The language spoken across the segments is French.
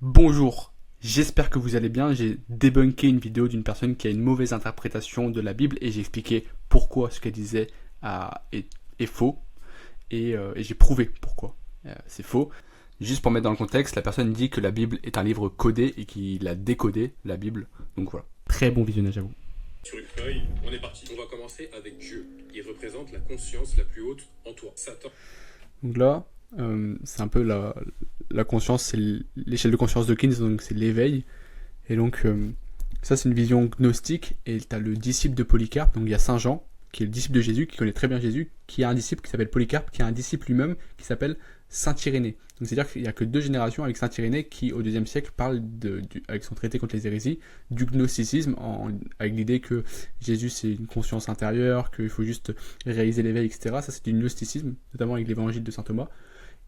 Bonjour, j'espère que vous allez bien. J'ai débunké une vidéo d'une personne qui a une mauvaise interprétation de la Bible et j'ai expliqué pourquoi ce qu'elle disait est faux et j'ai prouvé pourquoi c'est faux. Juste pour mettre dans le contexte, la personne dit que la Bible est un livre codé et qu'il a décodé la Bible. Donc voilà, très bon visionnage à vous. Sur une feuille, on est parti. On va commencer avec Dieu. Il représente la conscience la plus haute en toi. Satan. Donc là, c'est un peu la conscience, c'est l'échelle de conscience de Keynes, donc c'est l'éveil. Et donc, ça, c'est une vision gnostique. Et tu as le disciple de Polycarpe, donc il y a Saint Jean, qui est le disciple de Jésus, qui connaît très bien Jésus, qui a un disciple qui s'appelle Polycarpe, qui a un disciple lui-même qui s'appelle Saint Irénée. Donc, c'est-à-dire qu'il n'y a que deux générations avec Saint Irénée qui, au IIe siècle, parle, avec son traité contre les hérésies, du gnosticisme, avec l'idée que Jésus, c'est une conscience intérieure, qu'il faut juste réaliser l'éveil, etc. Ça, c'est du gnosticisme, notamment avec l'évangile de Saint Thomas.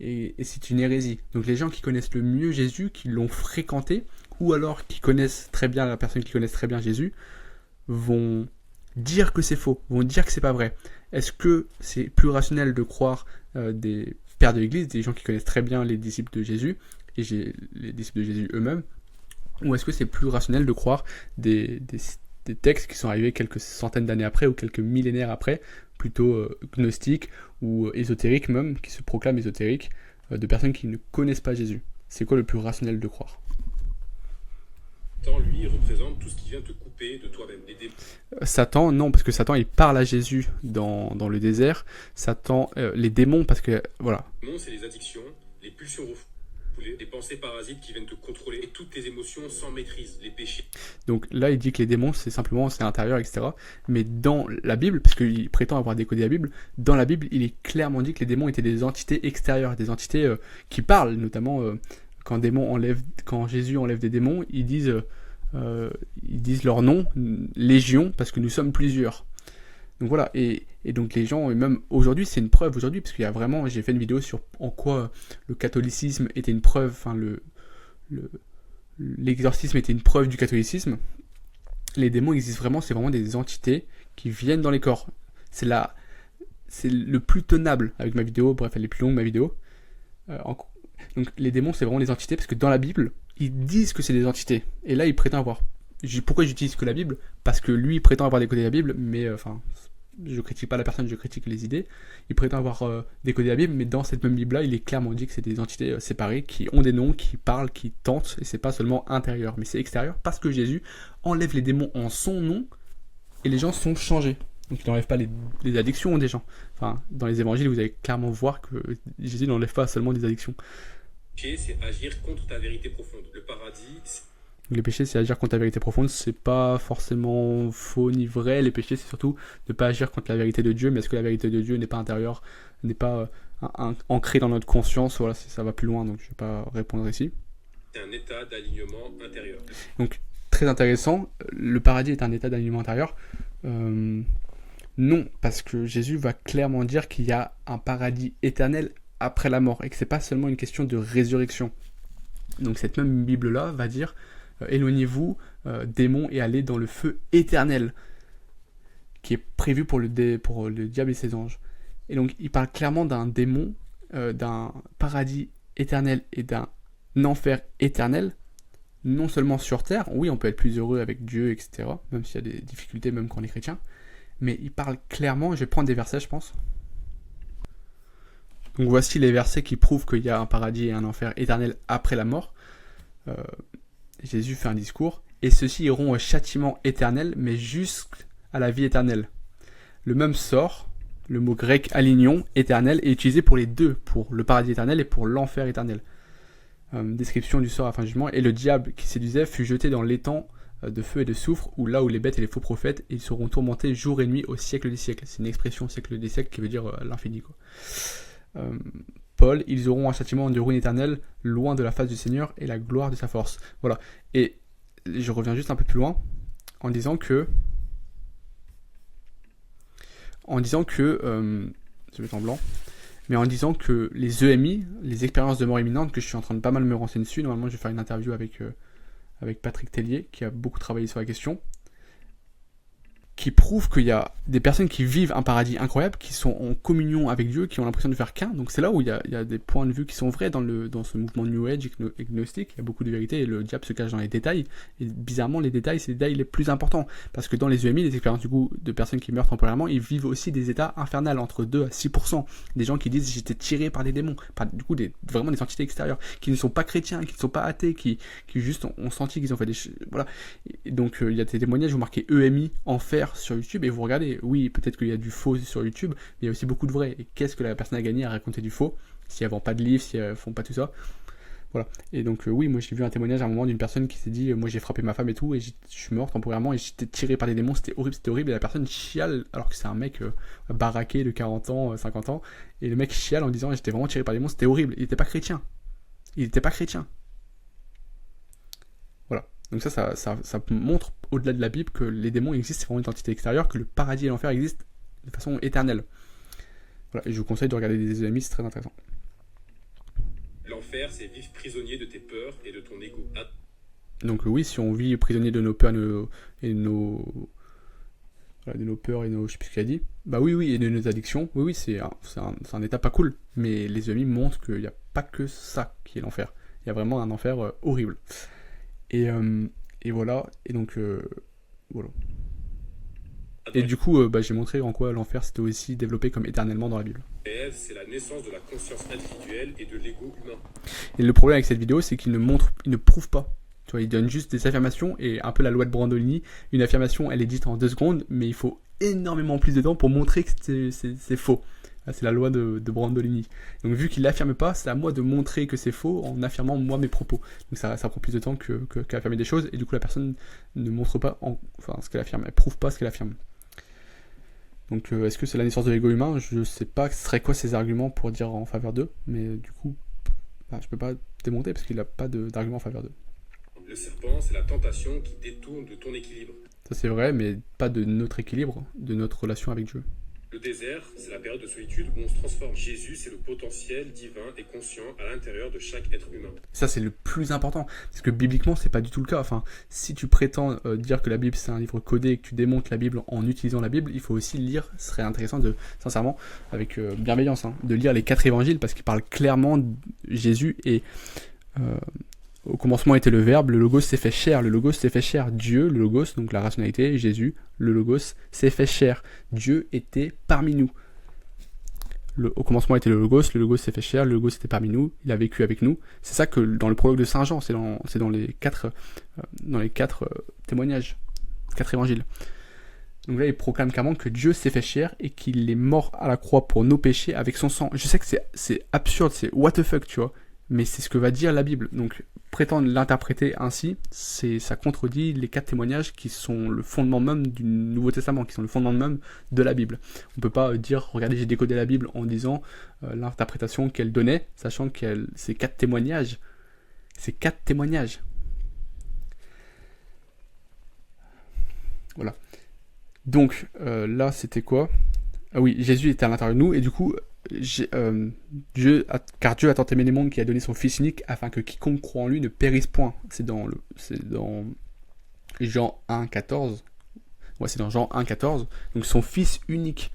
Et c'est une hérésie. Donc, les gens qui connaissent le mieux Jésus, qui l'ont fréquenté, ou alors qui connaissent très bien la personne qui connaissent très bien Jésus, vont dire que c'est faux, vont dire que c'est pas vrai. Est-ce que c'est plus rationnel de croire des pères de l'Église, des gens qui connaissent très bien les disciples de Jésus, et les disciples de Jésus eux-mêmes, ou est-ce que c'est plus rationnel de croire des textes qui sont arrivés quelques centaines d'années après, ou quelques millénaires après, plutôt gnostiques, ou ésotériques même, qui se proclament ésotériques, de personnes qui ne connaissent pas Jésus? C'est quoi le plus rationnel de croire? Satan, lui, représente tout ce qui vient te couper de toi-même. Les démons, Satan, non, parce que Satan, il parle à Jésus dans le désert. Satan, les démons, parce que, voilà. c'est les addictions, les pulsions refoulées, les pensées parasites qui viennent te contrôler, et toutes tes émotions sans maîtrise, les péchés. Donc là, il dit que les démons, c'est simplement, c'est intérieur, etc. Mais dans la Bible, parce qu'il prétend avoir décodé la Bible, dans la Bible, il est clairement dit que les démons étaient des entités extérieures, des entités qui parlent, notamment quand Jésus enlève des démons, ils disent leur nom, Légion, parce que nous sommes plusieurs. Donc voilà, et donc les gens, et même aujourd'hui, c'est une preuve aujourd'hui, parce qu'il y a vraiment, j'ai fait une vidéo sur en quoi le catholicisme était une preuve, enfin l'exorcisme était une preuve du catholicisme. Les démons existent vraiment, c'est vraiment des entités qui viennent dans les corps. C'est le plus tenable avec ma vidéo, bref, elle est plus longue ma vidéo. Donc les démons, c'est vraiment des entités, parce que dans la Bible, ils disent que c'est des entités. Et là, il prétend avoir. Pourquoi j'utilise que la Bible? Parce que lui, il prétend avoir décodé la Bible, mais enfin, je critique pas la personne, je critique les idées. Il prétend avoir décodé la Bible, mais dans cette même Bible-là, il est clairement dit que c'est des entités séparées, qui ont des noms, qui parlent, qui tentent, et c'est pas seulement intérieur, mais c'est extérieur, parce que Jésus enlève les démons en son nom, et les gens sont changés. Donc il n'enlève pas les addictions des gens. Enfin, dans les évangiles, vous allez clairement voir que Jésus n'enlève pas seulement des addictions. C'est agir contre ta vérité profonde. Le paradis, Les péchés, c'est agir contre la vérité profonde. C'est pas forcément faux ni vrai. Les péchés, c'est surtout ne pas agir contre la vérité de Dieu. Mais est-ce que la vérité de Dieu n'est pas intérieure, n'est pas ancrée dans notre conscience? Voilà, ça va plus loin, donc je vais pas répondre ici. c'est un état d'alignement intérieur. Donc, très intéressant. Le paradis est un état d'alignement intérieur. Non, parce que Jésus va clairement dire qu'il y a un paradis éternel après la mort et que c'est pas seulement une question de résurrection. Donc cette même Bible-là va dire éloignez-vous, démons, et allez dans le feu éternel qui est prévu pour le diable et ses anges. Et donc il parle clairement d'un démon, d'un paradis éternel et d'un enfer éternel, non seulement sur terre, oui on peut être plus heureux avec Dieu, etc., même s'il y a des difficultés même quand on est chrétien, mais il parle clairement, je vais prendre des versets je pense. Donc voici les versets qui prouvent qu'il y a un paradis et un enfer éternel après la mort. Jésus fait un discours, et ceux-ci iront au châtiment éternel, mais jusqu'à la vie éternelle. Le même sort, le mot grec alignon, éternel, est utilisé pour les deux, pour le paradis éternel et pour l'enfer éternel. Description du sort à fin du jugement, et le diable qui séduisait fut jeté dans l'étang de feu et de soufre, où là où les bêtes et les faux prophètes, ils seront tourmentés jour et nuit au siècle des siècles. C'est une expression au siècle des siècles qui veut dire l'infini, quoi. Paul, ils auront un châtiment de ruine éternelle, loin de la face du Seigneur et la gloire de sa force. Voilà. Et je reviens juste un peu plus loin en disant que je vais mettre en blanc, mais en disant que les EMI, les expériences de mort imminente, que je suis en train de pas mal me renseigner dessus, normalement je vais faire une interview avec Patrick Tellier qui a beaucoup travaillé sur la question. qui prouve qu'il y a des personnes qui vivent un paradis incroyable, qui sont en communion avec Dieu, qui ont l'impression de faire qu'un. Donc c'est là où il y a des points de vue qui sont vrais dans ce mouvement New Age et gnostique. Il y a beaucoup de vérité et le diable se cache dans les détails. Et bizarrement, les détails, c'est les détails les plus importants. Parce que dans les EMI, les expériences du coup de personnes qui meurent temporairement, ils vivent aussi des états infernals, entre 2 à 6%. Des gens qui disent j'étais tiré par des démons, du coup vraiment des entités extérieures, qui ne sont pas chrétiens, qui ne sont pas athées, qui juste ont senti qu'ils ont fait des choses. Voilà. Et donc il y a des témoignages, vous marquez EMI, enfer sur YouTube et vous regardez, oui, peut-être qu'il y a du faux sur YouTube, mais il y a aussi beaucoup de vrai. Et qu'est-ce que la personne a gagné à raconter du faux si elles vendent pas de livres, si elles font pas tout ça. Voilà. Et donc oui, moi j'ai vu un témoignage à un moment d'une personne qui s'est dit moi j'ai frappé ma femme et tout et je suis mort temporairement et j'étais tiré par des démons, c'était horrible et la personne chiale alors que c'est un mec baraqué de 40 ans, 50 ans et le mec chiale en disant j'étais vraiment tiré par des démons, c'était horrible. Il était pas chrétien. Voilà. Donc ça montre, au-delà de la Bible, que les démons existent, c'est vraiment une entité extérieure, que le paradis et l'enfer existent de façon éternelle. Voilà, et je vous conseille de regarder des EMI, c'est très intéressant. L'enfer, c'est vivre prisonnier de tes peurs et de ton ego. Donc oui, si on vit prisonnier de nos peurs et de nos peurs et je sais plus ce qu'il a dit, bah oui, et de nos addictions, oui, c'est un état pas cool. Mais les EMI montrent qu'il n'y a pas que ça qui est l'enfer. Il y a vraiment un enfer horrible. Et voilà, et donc voilà. Et du coup, j'ai montré en quoi l'enfer c'était aussi développé comme éternellement dans la Bible. C'est la naissance de la conscience individuelle et de l'ego humain. Et le problème avec cette vidéo, c'est qu'il ne prouve pas. Tu vois, il donne juste des affirmations et un peu la loi de Brandolini. Une affirmation, elle est dite en 2 secondes, mais il faut énormément plus de temps pour montrer que c'est faux. C'est la loi de Brandolini. Donc vu qu'il l'affirme pas, c'est à moi de montrer que c'est faux en affirmant moi mes propos. Donc ça prend plus de temps qu'affirmer des choses, et du coup la personne ne montre pas ce qu'elle affirme, elle prouve pas ce qu'elle affirme. Donc est-ce que c'est la naissance de l'ego humain? Je sais pas ce serait quoi ses arguments pour dire en faveur d'eux, mais du coup, je peux pas démonter parce qu'il n'a pas d'argument en faveur d'eux. Le serpent, c'est la tentation qui détourne de ton équilibre. Ça c'est vrai, mais pas de notre équilibre, de notre relation avec Dieu. Le désert, c'est la période de solitude où on se transforme. Jésus, c'est le potentiel divin et conscient à l'intérieur de chaque être humain. Ça, c'est le plus important, parce que bibliquement, c'est pas du tout le cas. Enfin, si tu prétends dire que la Bible, c'est un livre codé et que tu démontes la Bible en utilisant la Bible, il faut aussi lire, ce serait intéressant sincèrement, avec bienveillance, de lire les 4 évangiles, parce qu'ils parlent clairement de Jésus et... au commencement était le Verbe, le Logos s'est fait chair, Dieu, le Logos, donc la rationalité, Jésus, le Logos s'est fait chair, Dieu était parmi nous. Au commencement était le Logos s'est fait chair, le Logos était parmi nous, il a vécu avec nous. C'est ça que dans le prologue de Saint Jean, c'est dans les 4 témoignages, 4 évangiles. Donc là, il proclame clairement que Dieu s'est fait chair et qu'il est mort à la croix pour nos péchés avec son sang. Je sais que c'est absurde, c'est what the fuck, tu vois. Mais c'est ce que va dire la Bible. Donc, prétendre l'interpréter ainsi, ça contredit les 4 témoignages qui sont le fondement même du Nouveau Testament, qui sont le fondement même de la Bible. On ne peut pas dire, regardez, j'ai décodé la Bible en disant l'interprétation qu'elle donnait, sachant que c'est 4 témoignages. C'est 4 témoignages. Voilà. Donc, là, c'était quoi? Ah oui, Jésus était à l'intérieur de nous, et du coup... car Dieu a tant aimé les mondes qu'il a donné son Fils unique afin que quiconque croit en lui ne périsse point. C'est dans Jean 1,14. Ouais, c'est dans Jean 1,14. Donc son Fils unique.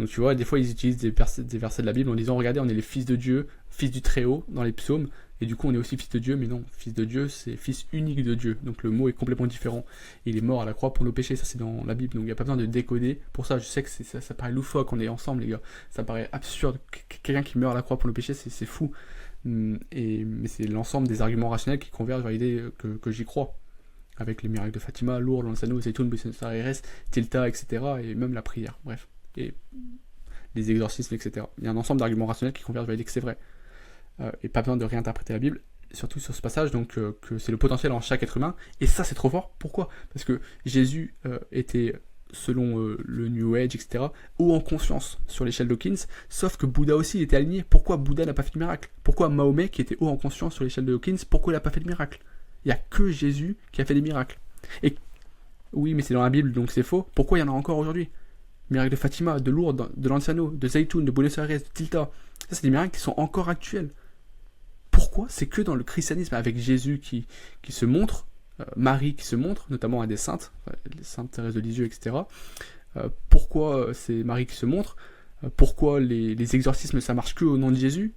Donc tu vois, des fois ils utilisent des versets de la Bible en disant regardez, on est les fils de Dieu, fils du Très-Haut dans les psaumes, et du coup on est aussi fils de Dieu, mais non, fils de Dieu c'est fils unique de Dieu, donc le mot est complètement différent. Il est mort à la croix pour nos péchés, ça c'est dans la Bible, donc il n'y a pas besoin de décoder. Pour ça, je sais que ça paraît loufoque, on est ensemble les gars, ça paraît absurde, quelqu'un qui meurt à la croix pour nos péchés, c'est fou, mais c'est l'ensemble des arguments rationnels qui convergent vers l'idée que j'y crois. Avec les miracles de Fatima, Lourdes, Lansano, Zaytoun, Buenos Aires, Tilta, etc. et même la prière, bref. Et les exorcismes, etc. Il y a un ensemble d'arguments rationnels qui convergent vers l'idée que c'est vrai. Et pas besoin de réinterpréter la Bible, surtout sur ce passage, donc que c'est le potentiel en chaque être humain. Et ça, c'est trop fort. Pourquoi? Parce que Jésus était, selon le New Age, etc., haut en conscience sur l'échelle d'Hawkins, sauf que Bouddha aussi était aligné. Pourquoi Bouddha n'a pas fait de miracle? Pourquoi Mahomet, qui était haut en conscience sur l'échelle de Hawkins, pourquoi il n'a pas fait de miracle? Il n'y a que Jésus qui a fait des miracles. Et oui, mais c'est dans la Bible, donc c'est faux. Pourquoi il y en a encore aujourd'hui? Miracle de Fatima, de Lourdes, de Lansano, de Zaytoun, de Buenos Aires, de Tilta. Ça, c'est des miracles qui sont encore actuels. Pourquoi? C'est que dans le christianisme, avec Jésus qui se montre, Marie qui se montre, notamment à des saintes, les saintes Thérèse de Lisieux, etc. Pourquoi c'est Marie qui se montre? Pourquoi les exorcismes ça marche que au nom de Jésus?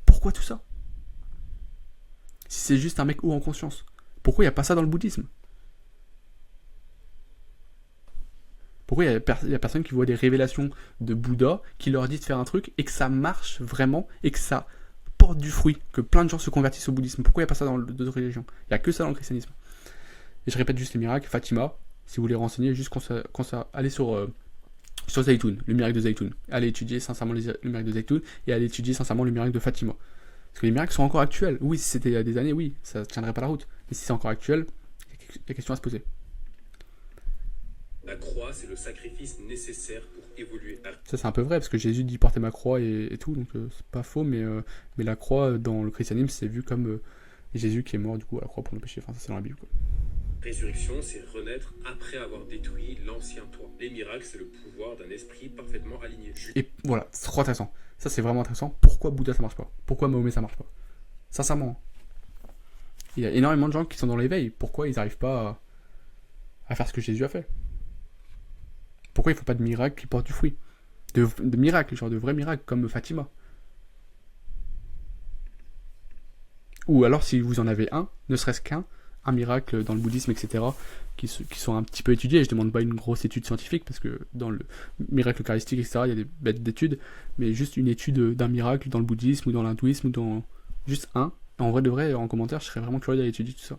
Pourquoi tout ça? Si c'est juste un mec haut en conscience, pourquoi il n'y a pas ça dans le bouddhisme? Pourquoi il y a personne qui voit des révélations de Bouddha qui leur dit de faire un truc et que ça marche vraiment et que ça porte du fruit, que plein de gens se convertissent au bouddhisme? Pourquoi il n'y a pas ça dans d'autres religions? Il n'y a que ça dans le christianisme. Et je répète juste les miracles. Fatima, si vous voulez renseigner, juste quand ça allez sur Zaytoun, le miracle de Zaytoun. Allez étudier sincèrement le miracle de Zaytoun et allez étudier sincèrement le miracle de Fatima. Parce que les miracles sont encore actuels. Oui, si c'était il y a des années, oui, ça ne tiendrait pas la route. Mais si c'est encore actuel, il y a question à se poser. La croix, c'est le sacrifice nécessaire pour évoluer. Ça, c'est un peu vrai, parce que Jésus dit porter ma croix et tout, donc c'est pas faux, mais la croix, dans le christianisme, c'est vu comme Jésus qui est mort, du coup, à la croix pour nos péchés. Enfin, ça, c'est dans la Bible, quoi. Résurrection, c'est renaître après avoir détruit l'ancien toi. Les miracles, c'est le pouvoir d'un esprit parfaitement aligné. Et voilà, c'est trop intéressant. Ça, c'est vraiment intéressant. Pourquoi Bouddha, ça marche pas? Pourquoi Mahomet, ça marche pas? Sincèrement. Il y a énormément de gens qui sont dans l'éveil. Pourquoi ils n'arrivent pas à faire ce que Jésus a fait? Pourquoi il ne faut pas de miracles qui portent du fruit? De miracles, genre de vrais miracles, comme Fatima. Ou alors, si vous en avez un, ne serait-ce qu'un miracle dans le bouddhisme, etc., qui sont un petit peu étudiés. Je ne demande pas une grosse étude scientifique, parce que dans le miracle eucharistique, etc., il y a des bêtes d'études, mais juste une étude d'un miracle dans le bouddhisme, ou dans l'hindouisme, ou dans juste un. En vrai de vrai, en commentaire, je serais vraiment curieux d'aller étudier tout ça.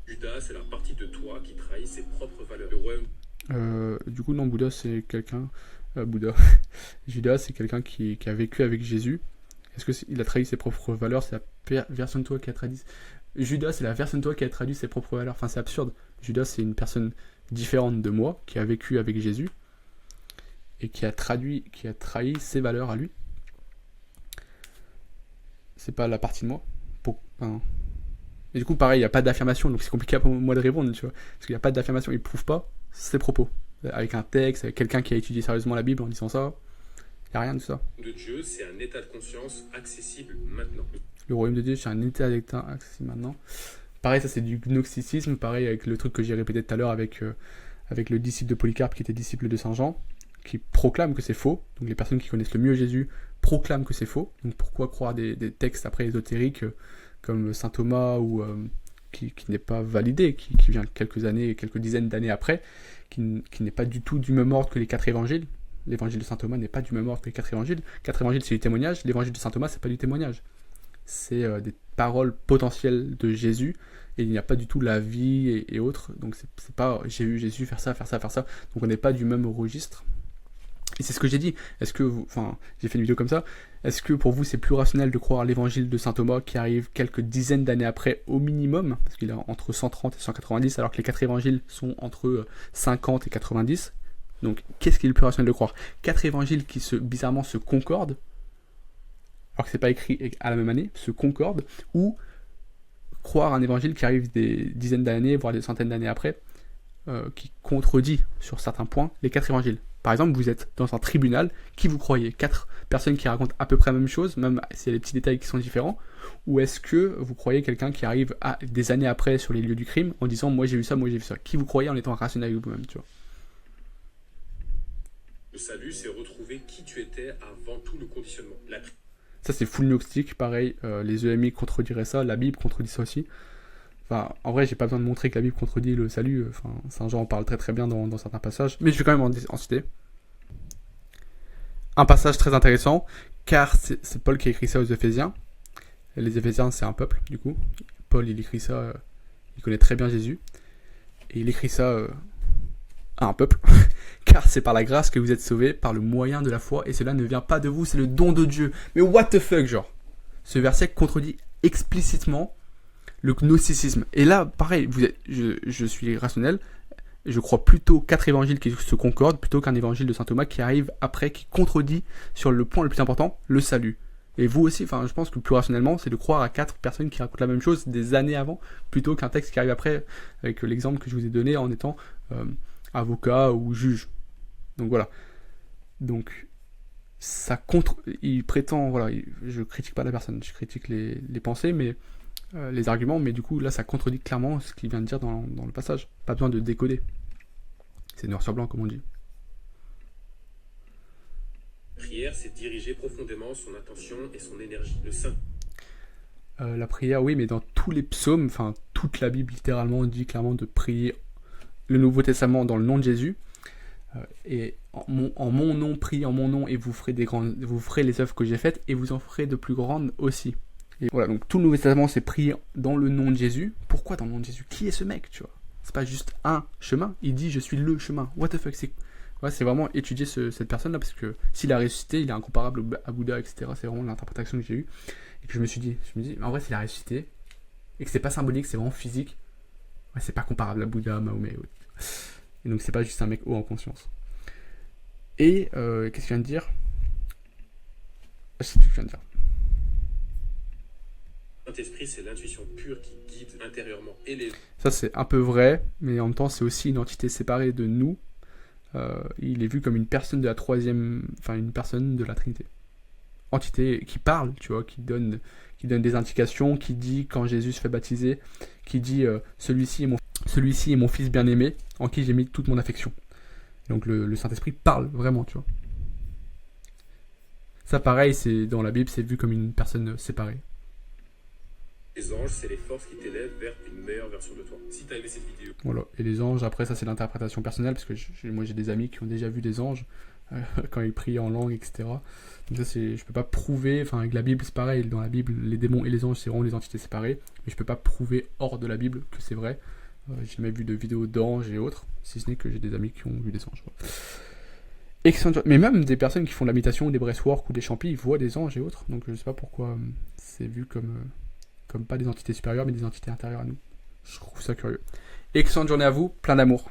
Judas, c'est la partie de toi qui trahit ses propres valeurs. Le royaume. Du coup, non, Bouddha, c'est quelqu'un... Judas, c'est quelqu'un qui a vécu avec Jésus. Est-ce qu'il a trahi ses propres valeurs? C'est la version de toi qui a trahi... Judas, c'est la version de toi qui a traduit ses propres valeurs. Enfin, c'est absurde. Judas, c'est une personne différente de moi, qui a vécu avec Jésus, et qui a trahi ses valeurs à lui. C'est pas la partie de moi. Et du coup, pareil, il n'y a pas d'affirmation, donc c'est compliqué pour moi de répondre, tu vois. Parce qu'il n'y a pas d'affirmation, il ne prouve pas ses propos. Avec un texte, avec quelqu'un qui a étudié sérieusement la Bible en disant ça, il n'y a rien de ça. De Dieu, c'est un état de conscience accessible maintenant. Le royaume de Dieu, c'est un état d'état accessible maintenant. Pareil, ça c'est du gnosticisme, pareil avec le truc que j'ai répété tout à l'heure avec le disciple de Polycarpe qui était disciple de Saint Jean, qui proclame que c'est faux. Donc les personnes qui connaissent le mieux Jésus proclament que c'est faux. Donc pourquoi croire des textes après ésotériques comme Saint Thomas ou qui n'est pas validé, qui vient quelques dizaines d'années après, qui n'est pas du tout du même ordre que les 4 évangiles. L'évangile de Saint Thomas n'est pas du même ordre que les 4 évangiles. 4 évangiles, c'est du témoignage. L'évangile de Saint Thomas, c'est pas du témoignage. C'est des paroles potentielles de Jésus, et il n'y a pas du tout la vie et autres. Donc c'est pas j'ai vu Jésus faire ça. Donc on n'est pas du même registre. Et c'est ce que j'ai dit. J'ai fait une vidéo comme ça. Est-ce que pour vous c'est plus rationnel de croire l'évangile de Saint Thomas qui arrive quelques dizaines d'années après au minimum, parce qu'il est entre 130 et 190, alors que les 4 évangiles sont entre 50 et 90. Donc qu'est-ce qui est le plus rationnel de croire? 4 évangiles qui bizarrement se concordent, alors que c'est pas écrit à la même année, se concordent, ou croire un évangile qui arrive des dizaines d'années, voire des centaines d'années après, qui contredit sur certains points les 4 évangiles. Par exemple, vous êtes dans un tribunal, qui vous croyez? 4 personnes qui racontent à peu près la même chose, même s'il y a des petits détails qui sont différents, ou est-ce que vous croyez quelqu'un qui arrive des années après sur les lieux du crime en disant moi j'ai vu ça, qui vous croyez en étant rationnel avec vous-même, tu vois? Le salut, c'est retrouver qui tu étais avant tout le conditionnement. Ça c'est full gnostique, pareil, les EMI contrediraient ça, la Bible contredit ça aussi. Enfin, en vrai, j'ai pas besoin de montrer que la Bible contredit le salut, Saint Jean en parle très très bien dans certains passages, mais je vais quand même en citer. Un passage très intéressant, car c'est Paul qui a écrit ça aux Éphésiens. Les Éphésiens, c'est un peuple, du coup. Paul, il écrit ça, il connaît très bien Jésus, et il écrit ça à un peuple, car c'est par la grâce que vous êtes sauvés, par le moyen de la foi, et cela ne vient pas de vous, c'est le don de Dieu. Mais what the fuck, genre? Ce verset contredit explicitement le gnosticisme. Et là, pareil, je suis rationnel, je crois plutôt 4 évangiles qui se concordent, plutôt qu'un évangile de Saint Thomas qui arrive après, qui contredit sur le point le plus important, le salut. Et vous aussi, je pense que plus rationnellement, c'est de croire à 4 personnes qui racontent la même chose des années avant, plutôt qu'un texte qui arrive après, avec l'exemple que je vous ai donné en étant avocat ou juge. Donc voilà. Donc, il prétend, je critique pas la personne, je critique les pensées, mais les arguments, mais du coup là ça contredit clairement ce qu'il vient de dire dans le passage. Pas besoin de décoder. C'est noir sur blanc comme on dit. Prière, c'est diriger profondément son attention et son énergie. Le Saint. La prière, oui, mais dans tous les psaumes, enfin toute la Bible littéralement dit clairement de prier le Nouveau Testament dans le nom de Jésus. Et en mon nom, priez en mon nom et vous ferez les œuvres que j'ai faites et vous en ferez de plus grandes aussi. Et voilà, donc tout le Nouveau Testament c'est prier dans le nom de Jésus. Pourquoi dans le nom de Jésus? Qui est ce mec, tu vois? C'est pas juste un chemin, il dit je suis le chemin. What the fuck, c'est vraiment étudier cette personne là parce que s'il a ressuscité, il est incomparable à Bouddha, etc. C'est vraiment l'interprétation que j'ai eue. Et que je me dis, en vrai s'il a ressuscité et que c'est pas symbolique, c'est vraiment physique, ouais, c'est pas comparable à Bouddha, Mahomet. Ouais. Et donc c'est pas juste un mec haut en conscience. Et qu'est-ce que je viens de dire? Je sais plus ce que je viens de dire. Saint-Esprit, c'est l'intuition pure qui guide intérieurement et les... Ça c'est un peu vrai, mais en même temps c'est aussi une entité séparée de nous. Il est vu comme une personne de la troisième, enfin une personne de la Trinité. Entité qui parle, tu vois, qui donne des indications, qui dit quand Jésus se fait baptiser, qui dit celui-ci est mon fils bien-aimé, en qui j'ai mis toute mon affection. Donc le Saint-Esprit parle vraiment, tu vois. Ça pareil, c'est dans la Bible, c'est vu comme une personne séparée. Les anges, c'est les forces qui t'élèvent vers une meilleure version de toi. Si t'as aimé cette vidéo... Voilà, et les anges, après ça c'est l'interprétation personnelle, parce que moi j'ai des amis qui ont déjà vu des anges, quand ils prient en langue, etc. Donc ça je peux pas prouver, enfin avec la Bible c'est pareil, dans la Bible les démons et les anges c'est vraiment des entités séparées, mais je peux pas prouver hors de la Bible que c'est vrai. J'ai jamais vu de vidéos d'anges et autres, si ce n'est que j'ai des amis qui ont vu des anges. Voilà. Mais même des personnes qui font de l'imitation, des breastwork ou des champis, ils voient des anges et autres, donc je sais pas pourquoi c'est vu comme pas des entités supérieures mais des entités intérieures à nous. Je trouve ça curieux. Excellente journée à vous, plein d'amour.